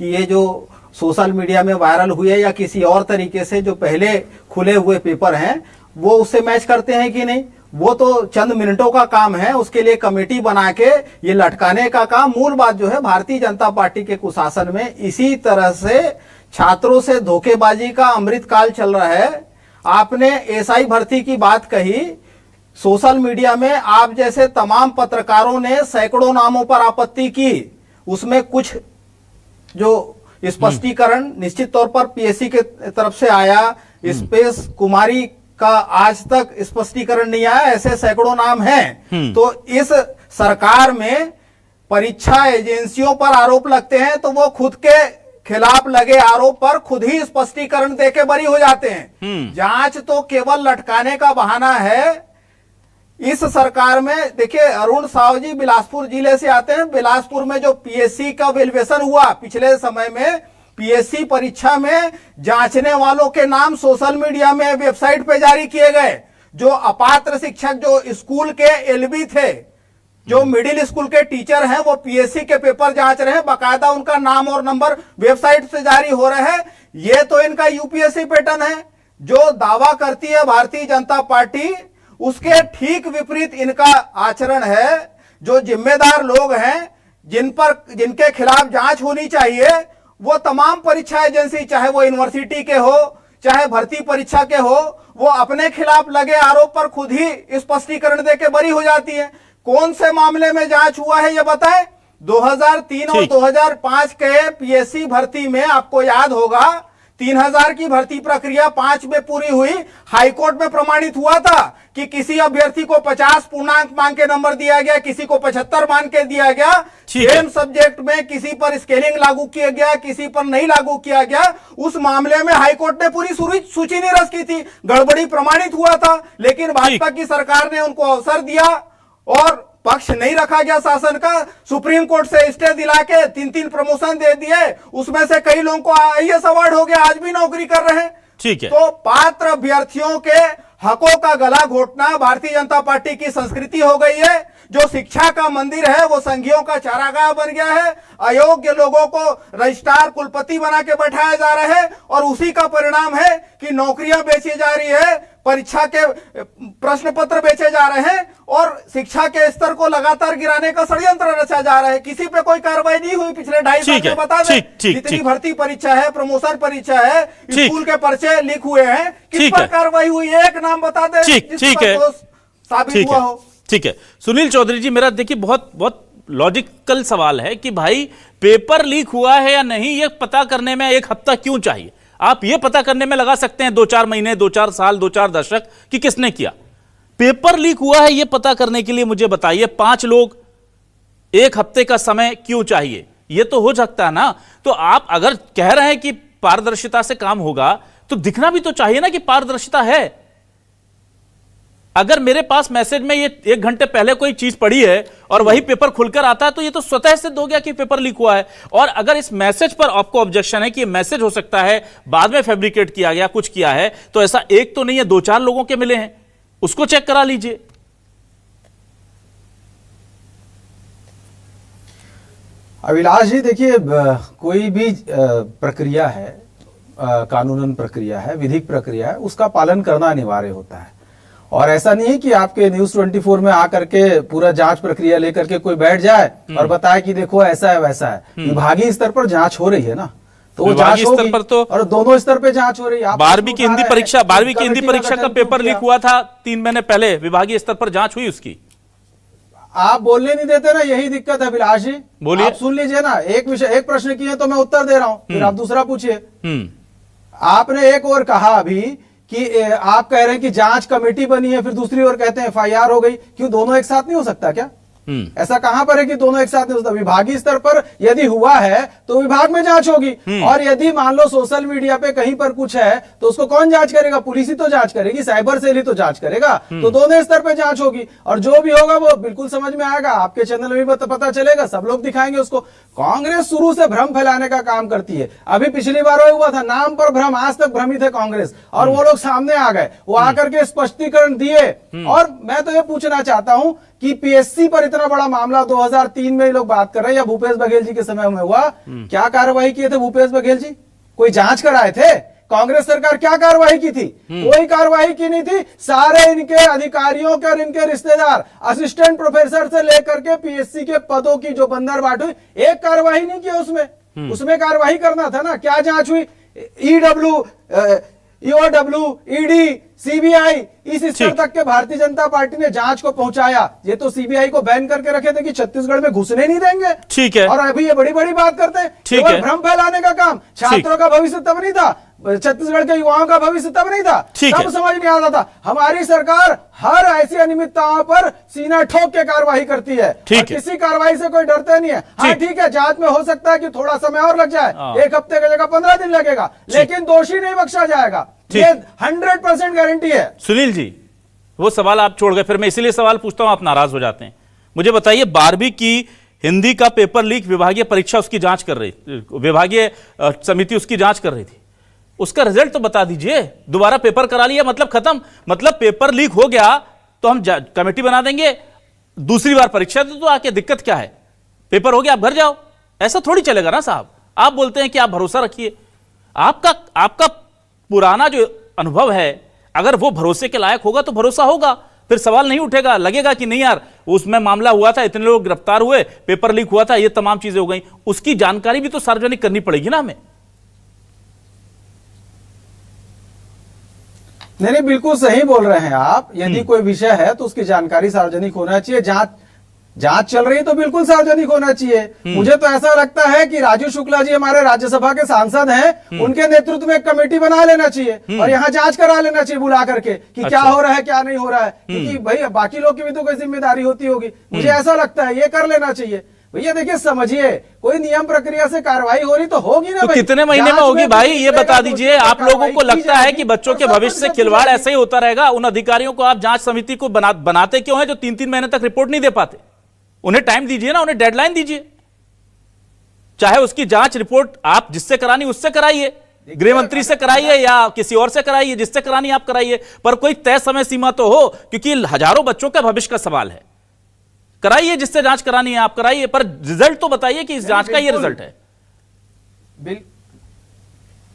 कि ये जो सोशल मीडिया में वायरल हुए या किसी और तरीके से जो पहले खुले हुए पेपर हैं वो उससे मैच करते हैं कि नहीं। वो तो चंद मिनटों का काम है, उसके लिए कमेटी बना के ये लटकाने का काम। मूल बात जो है, भारतीय जनता पार्टी के कुशासन में इसी तरह से छात्रों से धोखेबाजी का अमृत काल चल रहा है। आपने एसआई भर्ती की बात कही, सोशल मीडिया में आप जैसे तमाम पत्रकारों ने सैकड़ों नामों पर आपत्ति की, उसमें कुछ जो स्पष्टीकरण निश्चित तौर पर पीएससी के तरफ से आया, स्पेस कुमारी का आज तक स्पष्टीकरण नहीं आया, ऐसे सैकड़ों नाम हैं। तो इस सरकार में परीक्षा एजेंसियों पर आरोप लगते हैं तो वो खुद के खिलाफ लगे आरोप पर खुद ही स्पष्टीकरण देके बरी हो जाते हैं। जांच तो केवल लटकाने का बहाना है। इस सरकार में देखिए, अरुण साव जी बिलासपुर जिले से आते हैं। बिलासपुर में जो पीएससी का वेलिडेशन हुआ पिछले समय में, पीएससी परीक्षा में जांचने वालों के नाम सोशल मीडिया में वेबसाइट पे जारी किए गए। जो अपात्र शिक्षक जो स्कूल के एलबी थे, जो मिडिल स्कूल के टीचर हैं, वो पीएससी के पेपर जांच रहे हैं, बाकायदा उनका नाम और नंबर वेबसाइट से जारी हो रहे हैं। ये तो इनका यूपीएससी पैटर्न है। जो दावा करती है भारतीय जनता पार्टी, उसके ठीक विपरीत इनका आचरण है। जो जिम्मेदार लोग हैं, जिनके खिलाफ जांच होनी चाहिए, वो तमाम परीक्षा एजेंसी, चाहे वो यूनिवर्सिटी के हो चाहे भर्ती परीक्षा के हो, वो अपने खिलाफ लगे आरोप पर खुद ही स्पष्टीकरण देके बरी हो जाती है। कौन से मामले में जांच हुआ है ये बताएं। 2003 और 2005 के पीएससी भर्ती में आपको याद होगा 3000 की भर्ती प्रक्रिया 5 में पूरी हुई। हाईकोर्ट में प्रमाणित हुआ था कि किसी अभ्यर्थी को 50 पूर्णांक मान के नंबर दिया गया, किसी को 75 मान के दिया गया। सेम सब्जेक्ट में किसी पर स्केलिंग लागू किया गया, किसी पर नहीं लागू किया गया। उस मामले में हाईकोर्ट ने पूरी सूची निरस्त की थी, गड़बड़ी प्रमाणित हुआ था। लेकिन भाजपा की सरकार ने उनको अवसर दिया और पक्ष नहीं रखा गया शासन का। सुप्रीम कोर्ट से स्टे दिला के 3-3 प्रमोशन दे दिए। उसमें से कई लोगों को आईएएस अवार्ड हो गया, आज भी नौकरी कर रहे हैं। ठीक है। तो पात्र अभ्यर्थियों के हकों का गला घोटना भारतीय जनता पार्टी की संस्कृति हो गई है। जो शिक्षा का मंदिर है वो संघियों का चारागाह बन गया है। अयोग्य लोगों को रजिस्ट्रार कुलपति बना के बैठाया जा रहा है और उसी का परिणाम है कि नौकरियां बेची जा रही है, परीक्षा के प्रश्न पत्र बेचे जा रहे हैं और शिक्षा के स्तर को लगातार गिराने का षड्यंत्र रचा जा रहा है। किसी पे कोई कार्रवाई नहीं हुई पिछले 2.5 साल में। बता दें, जितनी भर्ती परीक्षा है, प्रमोशन परीक्षा है, स्कूल के पर्चे लीक हुए हैं, किस पर कार्रवाई हुई? एक नाम बता दें ठीक है, साबित हुआ हो। ठीक है सुनील चौधरी जी, मेरा देखिए बहुत बहुत लॉजिकल सवाल है कि भाई पेपर लीक हुआ है या नहीं, ये पता करने में 1 हफ्ता क्यों चाहिए? आप ये पता करने में लगा सकते हैं 2-4 महीने, 2-4 साल, 2-4 दशक कि किसने किया। पेपर लीक हुआ है ये पता करने के लिए मुझे बताइए 5 लोग, 1 हफ्ते का समय क्यों चाहिए? ये तो हो सकता है ना। तो आप अगर कह रहे हैं कि पारदर्शिता से काम होगा तो दिखना भी तो चाहिए ना कि पारदर्शिता है। अगर मेरे पास मैसेज में ये 1 घंटे पहले कोई चीज पड़ी है और वही पेपर खुलकर आता है तो ये तो स्वतः सिद्ध हो गया कि पेपर लीक हुआ है। और अगर इस मैसेज पर आपको ऑब्जेक्शन है कि ये मैसेज हो सकता है बाद में फैब्रिकेट किया गया, कुछ किया है, तो ऐसा एक तो नहीं है, 2-4 लोगों के मिले हैं, उसको चेक करा लीजिए। अभिलाष जी देखिए, कोई भी प्रक्रिया है, कानूनन प्रक्रिया है, विधिक प्रक्रिया है, उसका पालन करना अनिवार्य होता है। और ऐसा नहीं है कि आपके न्यूज 24 में आकर के पूरा जांच प्रक्रिया लेकर के कोई बैठ जाए और बताए कि देखो ऐसा है वैसा है। विभागीय स्तर पर जांच हो रही है ना, तो वो जांच स्तर पर तो, और दोनों स्तर पे जांच हो रही है। 12वीं की हिंदी परीक्षा, 12वीं की हिंदी परीक्षा का पेपर लीक हुआ था 3 महीने पहले, विभागीय स्तर पर जांच हुई उसकी। आप बोलने नहीं देते ना, यही दिक्कत है अभिलाष जी। बोलिए, आप सुन लीजिए ना, एक प्रश्न किए तो मैं उत्तर दे रहा हूं, फिर आप दूसरा पूछिए। आपने एक और कहा अभी कि आप कह रहे हैं कि जांच कमेटी बनी है, फिर दूसरी ओर कहते हैं एफआईआर हो गई। क्यों दोनों एक साथ नहीं हो सकता क्या? ऐसा कहां पर है कि दोनों एक साथ नहीं हो सकता? विभागीय स्तर पर यदि हुआ है तो विभाग में जांच होगी, और यदि मान लो सोशल मीडिया पे कहीं पर कुछ है तो उसको कौन जांच करेगा? पुलिस ही तो जांच करेगी, साइबर सेल ही तो जांच करेगा। तो दोनों स्तर पे जांच होगी और जो भी होगा वो बिल्कुल समझ में आएगा, आपके चैनल में भी पता चलेगा, सब लोग दिखाएंगे उसको। कांग्रेस शुरू से भ्रम फैलाने का काम करती है। अभी पिछली बार हुआ था, नाम पर भ्रम, आज तक भ्रमित है कांग्रेस, और वो लोग सामने आ गए, वो आकर के स्पष्टीकरण दिए। और मैं तो ये पूछना चाहता हूं कि पीएससी पर इतना बड़ा मामला 2003 में ही लोग बात कर रहे हैं या भूपेश बघेल जी के समय में हुआ, क्या कार्रवाई किए थे भूपेश बघेल जी? कोई जांच कराए थे? कांग्रेस सरकार क्या कार्रवाई की थी? कोई कार्रवाई की नहीं थी। सारे इनके अधिकारियों के और इनके रिश्तेदार असिस्टेंट प्रोफेसर से लेकर के पीएससी के पदों की जो बंदरबाट हुई, एक कार्रवाई नहीं की उसमें कार्रवाई करना था ना। क्या जांच हुई? ईओडब्ल्यू, ईडी, सीबीआई, इस स्तर तक के भारतीय जनता पार्टी ने जांच को पहुंचाया। ये तो सीबीआई को बैन करके रखे थे कि छत्तीसगढ़ में घुसने नहीं देंगे। ठीक है। और अभी ये बड़ी बड़ी बात करते हैं, केवल भ्रम फैलाने का काम। छात्रों का भविष्य तब नहीं था, छत्तीसगढ़ के युवाओं का भविष्य तब नहीं था, तब समझ नहीं आता था। हमारी सरकार हर ऐसी अनियमितताओं पर सीना ठोक के कार्रवाई करती है, किसी कार्रवाई से कोई डरते नहीं है। हाँ ठीक है, जांच में हो सकता है कि थोड़ा समय और लग जाए, 1 हफ्ते की जगह 15 दिन लगेगा, लेकिन दोषी नहीं बख्शा जाएगा, ये 100% गारंटी है। सुनील जी, वो सवाल आप छोड़ गए, फिर मैं इसीलिए सवाल पूछता हूं, आप नाराज हो जाते हैं। मुझे बताइए, 12वीं की हिंदी का पेपर लीक, विभागीय परीक्षा उसकी जांच कर रही, विभागीय समिति उसकी जांच कर रही थी, उसका रिजल्ट तो बता दीजिए। दोबारा पेपर करा लिया मतलब खत्म, मतलब पेपर लीक हो गया तो हम कमेटी बना देंगे, दूसरी बार परीक्षा दे तो आके दिक्कत क्या है? पेपर हो गया, आप घर जाओ। ऐसा थोड़ी चलेगा ना साहब। आप बोलते हैं कि आप भरोसा रखिए, आपका पुराना जो अनुभव है अगर वो भरोसे के लायक होगा तो भरोसा होगा, फिर सवाल नहीं उठेगा। लगेगा कि नहीं यार, उसमें मामला हुआ था, इतने लोग गिरफ्तार हुए, पेपर लीक हुआ था, ये तमाम चीजें हो गई, उसकी जानकारी भी तो सार्वजनिक करनी पड़ेगी ना हमें। नहीं, बिल्कुल सही बोल रहे हैं आप। यदि कोई विषय है तो उसकी जानकारी सार्वजनिक होना चाहिए। जांच चल रही है तो बिल्कुल सार्वजनिक होना चाहिए। मुझे तो ऐसा लगता है कि राजू शुक्ला जी हमारे राज्यसभा के सांसद हैं, उनके नेतृत्व में एक कमेटी बना लेना चाहिए और यहाँ जांच करा लेना चाहिए बुला करके कि क्या हो रहा है, क्या नहीं हो रहा है, क्योंकि भाई बाकी लोग की भी तो कोई जिम्मेदारी होती होगी। मुझे ऐसा लगता है ये कर लेना चाहिए। भैया देखिए, समझिए, कोई नियम प्रक्रिया से कार्रवाई हो रही तो होगी ना। तो कितने महीने में होगी भाई, ये बता दीजिए। आप लोगों को लगता है कि बच्चों के भविष्य से खिलवाड़ ऐसे ही होता रहेगा? उन अधिकारियों को आप जांच समिति को बनाते क्यों हैं जो 3-3 महीने तक रिपोर्ट नहीं दे पाते? उन्हें टाइम दीजिए ना, उन्हें डेडलाइन दीजिए। चाहे उसकी जांच रिपोर्ट आप जिससे करानी उससे कराइए, गृह मंत्री से कराइए या किसी और से कराइए, जिससे करानी आप कराइए, पर कोई तय समय सीमा तो हो, क्योंकि हजारों बच्चों का भविष्य का सवाल है। कराइए, जिससे जांच करानी है आप कराइए, पर रिजल्ट तो बताइए कि इस जांच का ये रिजल्ट है।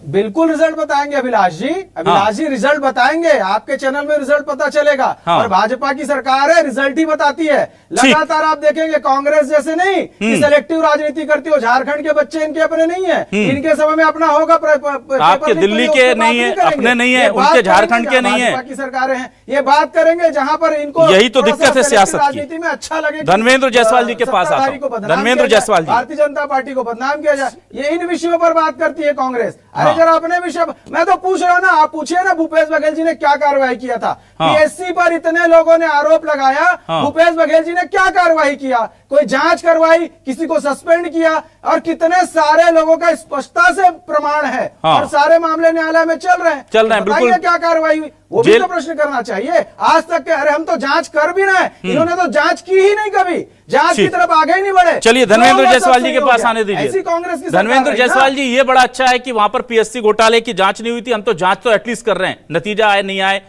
बिल्कुल रिजल्ट बताएंगे अभिलाष जी। अभिलाष जी रिजल्ट बताएंगे, आपके चैनल में रिजल्ट पता चलेगा। और भाजपा की सरकार है, रिजल्ट ही बताती है। लगातार आप देखेंगे, कांग्रेस जैसे नहीं कि सेलेक्टिव राजनीति करती हो। झारखंड के बच्चे इनके अपने नहीं है, इनके समय में अपना होगा। आपके दिल्ली के नहीं है, अपने नहीं है, उनके झारखंड के नहीं है। भाजपा की सरकारें हैं, ये बात करेंगे जहां पर इनको, यही तो दिक्कत है सियासत की। राजनीति में अच्छा लगे धर्मेंद्र जायसवाल जी के पास आता हूं। धर्मेंद्र जायसवाल जी, भारतीय जनता पार्टी को बदनाम किया जाए, ये इन विषयों पर बात करती है कांग्रेस। जरा अपने विषय, मैं तो पूछ रहा हूं ना, आप पूछिए ना भूपेश बघेल जी ने क्या कार्रवाई किया था। पीएससी पर इतने लोगों ने आरोप लगाया, भूपेश बघेल जी ने क्या कार्रवाई किया? कोई जांच करवाई, किसी को सस्पेंड किया, और कितने सारे लोगों का स्पष्टता से प्रमाण है और सारे मामले न्यायालय में चल रहे हैं। बिल्कुल, क्या कार्रवाई हुई वो भी तो प्रश्न करना चाहिए। आज तक के, अरे हम तो जांच कर भी रहे हैं, इन्होंने तो जांच की ही नहीं, कभी जांच की तरफ आगे ही नहीं बढ़े। चलिए धर्मेंद्र जायसवाल जी के पास आने दीजिए। कांग्रेस की धर्मेंद्र जायसवाल जी, ये बड़ा अच्छा है कि वहां पर पीएससी घोटाले की जांच नहीं हुई थी। हम तो जांच तो एटलीस्ट कर रहे हैं, नतीजा आए नहीं आए,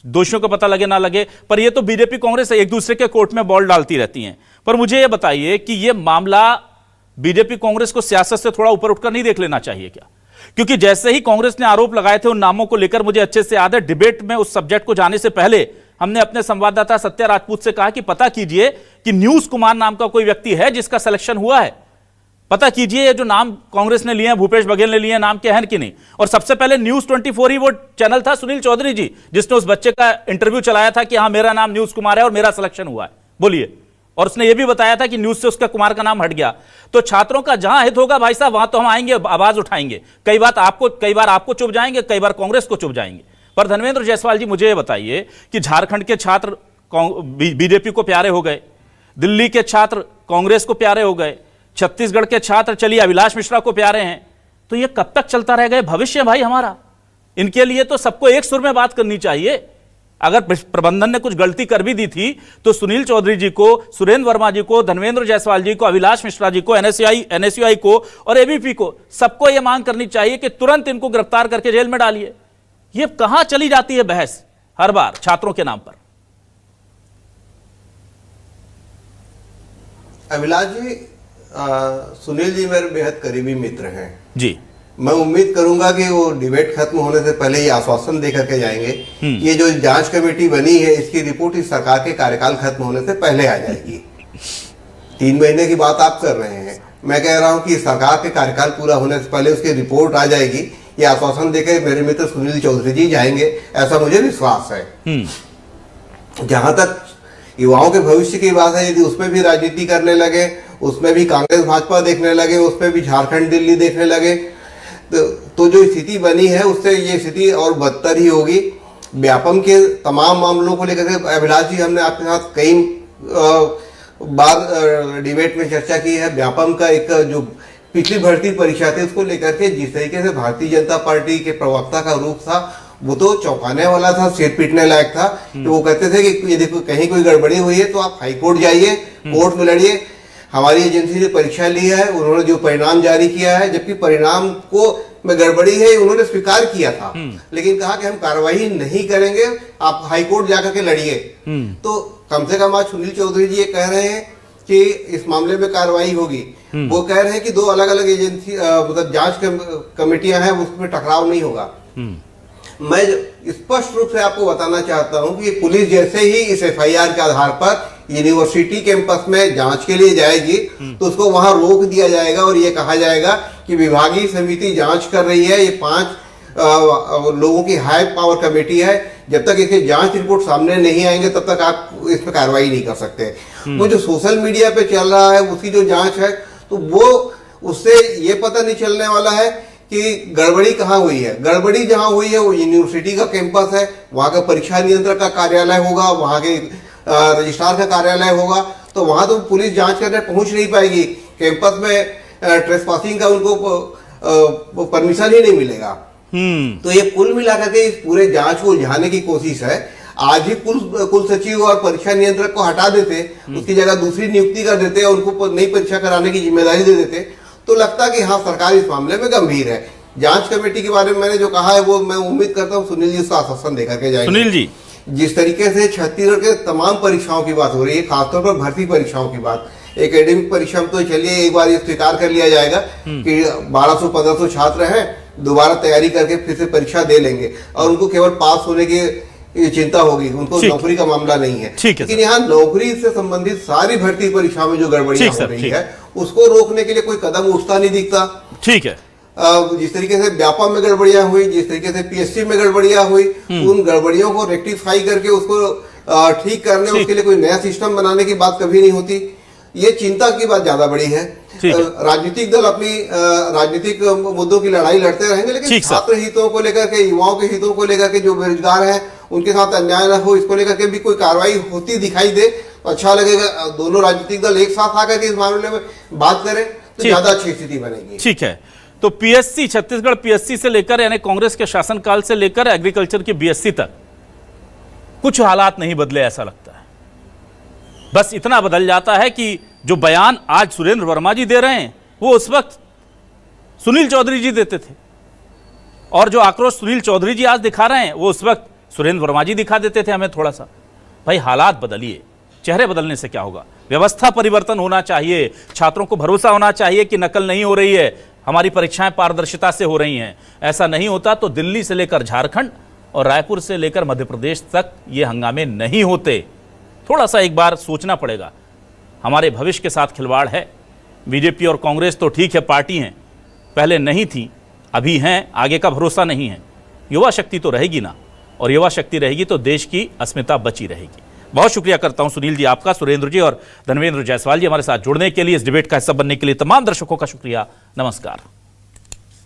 दोषियों का पता लगे ना लगे, पर ये तो बीजेपी कांग्रेस एक दूसरे के कोर्ट में बॉल डालती रहती हैं। पर मुझे ये बताइए कि ये मामला बीजेपी कांग्रेस को सियासत से थोड़ा ऊपर उठकर नहीं देख लेना चाहिए क्या? क्योंकि जैसे ही कांग्रेस ने आरोप लगाए थे उन नामों को लेकर, मुझे अच्छे से याद है, डिबेट में उस सब्जेक्ट को जाने से पहले हमने अपने संवाददाता सत्या राजपूत से कहा कि पता कीजिए कि न्यूज कुमार नाम का कोई व्यक्ति है जिसका सिलेक्शन हुआ है, पता कीजिए ये जो नाम कांग्रेस ने लिए हैं, भूपेश बघेल ने लिए हैं, नाम के हैं कि नहीं। और सबसे पहले न्यूज 24 ही वो चैनल था, सुनील चौधरी जी, जिसने उस बच्चे का इंटरव्यू चलाया था कि हाँ मेरा नाम न्यूज कुमार है और मेरा सिलेक्शन हुआ है, बोलिए। और उसने ये भी बताया था कि न्यूज से उसका कुमार का नाम हट गया। तो छात्रों का जहां हित होगा भाई साहब, वहां तो हम आएंगे, आवाज उठाएंगे। कई बार आपको चुप जाएंगे, कई बार कांग्रेस को चुप जाएंगे। पर धर्मेंद्र जायसवाल जी, मुझे ये बताइए कि झारखंड के छात्र बीजेपी को प्यारे हो गए, दिल्ली के छात्र कांग्रेस को प्यारे हो गए, छत्तीसगढ़ के छात्र चलिए अभिलाष मिश्रा को प्यारे हैं, तो ये कब तक चलता रहेगा? भविष्य भाई हमारा, इनके लिए तो सबको एक सुर में बात करनी चाहिए। अगर प्रबंधन ने कुछ गलती कर भी दी थी तो सुनील चौधरी जी को, सुरेंद्र वर्मा जी को, धर्मेंद्र जायसवाल जी को, अभिलाष मिश्रा जी को, एनएसयूआई को और एबीपी को, सबको यह मांग करनी चाहिए कि तुरंत इनको गिरफ्तार करके जेल में डालिए। ये कहां चली जाती है बहस हर बार छात्रों के नाम पर? अभिलाष जी, सुनील जी मेरे बेहद करीबी मित्र हैं जी। मैं उम्मीद करूंगा कि वो डिबेट खत्म होने से पहले ये आश्वासन दे करके जाएंगे कि ये जो जांच कमेटी बनी है इसकी रिपोर्ट इस सरकार के कार्यकाल खत्म होने से पहले आ जाएगी। 3 महीने की बात आप कर रहे हैं, मैं कह रहा हूं कि सरकार के कार्यकाल पूरा होने से पहले उसकी रिपोर्ट आ जाएगी। ये आश्वासन देकर मेरे मित्र सुनील चौधरी जी जाएंगे, ऐसा मुझे विश्वास है। जहां तक युवाओं के भविष्य की बात है, यदि उसमें भी राजनीति करने लगे, उसमें भी कांग्रेस भाजपा देखने लगे, उसमें भी झारखंड दिल्ली देखने लगे, तो जो स्थिति बनी है उससे ये स्थिति और बदतर ही होगी। व्यापम के तमाम मामलों को लेकर के अभिलाष जी, हमने आपके साथ कई बार डिबेट में चर्चा की है। व्यापम का एक जो पिछली भर्ती परीक्षा थी उसको लेकर के जिस तरीके से भारतीय जनता पार्टी के प्रवक्ता का रूप था वो तो चौंकाने वाला था, सिर पीटने लायक था। तो वो कहते थे कि यदि कहीं कोई गड़बड़ी हुई है तो आप हाईकोर्ट जाइए, कोर्ट में लड़िए। हमारी एजेंसी ने परीक्षा ली है, उन्होंने जो परिणाम जारी किया है, जबकि परिणाम को में गड़बड़ी है उन्होंने स्वीकार किया था, लेकिन कहा कि हम कार्रवाई नहीं करेंगे, आप हाईकोर्ट जाकर के लड़िए। तो कम से कम आज सुनील चौधरी जी ये कह रहे हैं कि इस मामले में कार्रवाई होगी। वो कह रहे हैं कि 2 अलग अलग एजेंसी मतलब जांच कमेटियां हैं, उसमें टकराव नहीं होगा। मैं स्पष्ट रूप से आपको बताना चाहता हूं कि पुलिस जैसे ही इस एफआईआर के आधार पर यूनिवर्सिटी कैंपस में जांच के लिए जाएगी तो उसको वहां रोक दिया जाएगा और ये कहा जाएगा कि विभागीय समिति जांच कर रही है, ये 5 लोगों की हाई पावर कमेटी है, जब तक इसके जांच रिपोर्ट सामने नहीं आएंगे तब तक आप इस पर कार्रवाई नहीं कर सकते। वो जो सोशल मीडिया पे चल रहा है उसकी जो जांच है तो वो उससे ये पता नहीं चलने वाला है कि गड़बड़ी कहाँ हुई है। गड़बड़ी जहां हुई है वो यूनिवर्सिटी का कैंपस है, वहां का परीक्षा नियंत्रक का कार्यालय होगा, वहां के रजिस्ट्रार का कार्यालय होगा, तो वहां तो पुलिस जांच करने पहुंच नहीं पाएगी। कैंपस में ट्रेसपासिंग का उनको परमिशन ही नहीं मिलेगा। तो ये कुल मिलाकर के इस पूरे जांच को उलझाने की कोशिश है। आज ही कुल सचिव और परीक्षा नियंत्रक को हटा देते, उसकी जगह दूसरी नियुक्ति कर देते और उनको नई परीक्षा कराने की जिम्मेदारी दे देते तो लगता कि हाँ सरकार इस मामले में गंभीर है। जांच कमेटी के बारे में मैंने जो कहा है वो मैं उम्मीद करता हूँ सुनील जी उसका आश्वासन देकर के जाएंगे। सुनील जी, जिस तरीके से छत्तीसगढ़ के तमाम परीक्षाओं की बात हो रही है, खासतौर पर भर्ती परीक्षाओं की बात, एकेडमिक परीक्षा में तो चलिए एक बार ये स्वीकार कर लिया जाएगा कि 1200-1500 छात्र हैं, दोबारा तैयारी करके फिर से परीक्षा दे लेंगे और उनको केवल पास होने की चिंता होगी, उनको नौकरी का मामला नहीं है। लेकिन यहाँ नौकरी से संबंधित सारी भर्ती परीक्षाओं में जो गड़बड़ियां हो रही है उसको रोकने के लिए कोई कदम उठता नहीं दिखता। ठीक है, जिस तरीके से व्यापम में गड़बड़ियां हुई, जिस तरीके से पीएससी में गड़बड़ियां हुई, उन गड़बड़ियों को रेक्टिफाई करके उसको ठीक करने उसके लिए कोई नया सिस्टम बनाने की बात कभी नहीं होती। ये चिंता की बात ज्यादा बड़ी है। राजनीतिक दल अपनी राजनीतिक मुद्दों की लड़ाई लड़ते रहेंगे, लेकिन छात्र हितों को लेकर के, युवाओं के हितों को लेकर के, जो बेरोजगार हैं उनके साथ अन्याय न हो, इसको लेकर के भी कोई कार्रवाई होती दिखाई दे तो अच्छा लगेगा। दोनों राजनीतिक दल एक साथ आकर के इस मामले में बात करें तो ज्यादा अच्छी स्थिति बनेगी। ठीक है, तो पीएससी, छत्तीसगढ़ पीएससी से लेकर यानी कांग्रेस के शासनकाल से लेकर एग्रीकल्चर की बीएससी तक कुछ हालात नहीं बदले ऐसा लगता है। बस इतना बदल जाता है कि जो बयान आज सुरेंद्र वर्मा जी दे रहे हैं वो उस वक्त सुनील चौधरी जी देते थे, और जो आक्रोश सुनील चौधरी जी आज दिखा रहे हैं वो उस वक्त सुरेंद्र वर्मा जी दिखा देते थे हमें। थोड़ा सा भाई हालात बदलिए, चेहरे बदलने से क्या होगा, व्यवस्था परिवर्तन होना चाहिए, छात्रों को भरोसा होना चाहिए कि नकल नहीं हो रही है, हमारी परीक्षाएं पारदर्शिता से हो रही हैं। ऐसा नहीं होता तो दिल्ली से लेकर झारखंड और रायपुर से लेकर मध्य प्रदेश तक ये हंगामे नहीं होते। थोड़ा सा एक बार सोचना पड़ेगा, हमारे भविष्य के साथ खिलवाड़ है। बीजेपी और कांग्रेस तो ठीक है पार्टी हैं, पहले नहीं थी, अभी हैं, आगे का भरोसा नहीं है। युवा शक्ति तो रहेगी ना, और युवा शक्ति रहेगी तो देश की अस्मिता बची रहेगी। बहुत शुक्रिया करता हूं सुनील जी आपका, सुरेंद्र जी और धनवेंद्र जायसवाल जी हमारे साथ जुड़ने के लिए, इस डिबेट का हिस्सा बनने के लिए। तमाम दर्शकों का शुक्रिया, नमस्कार।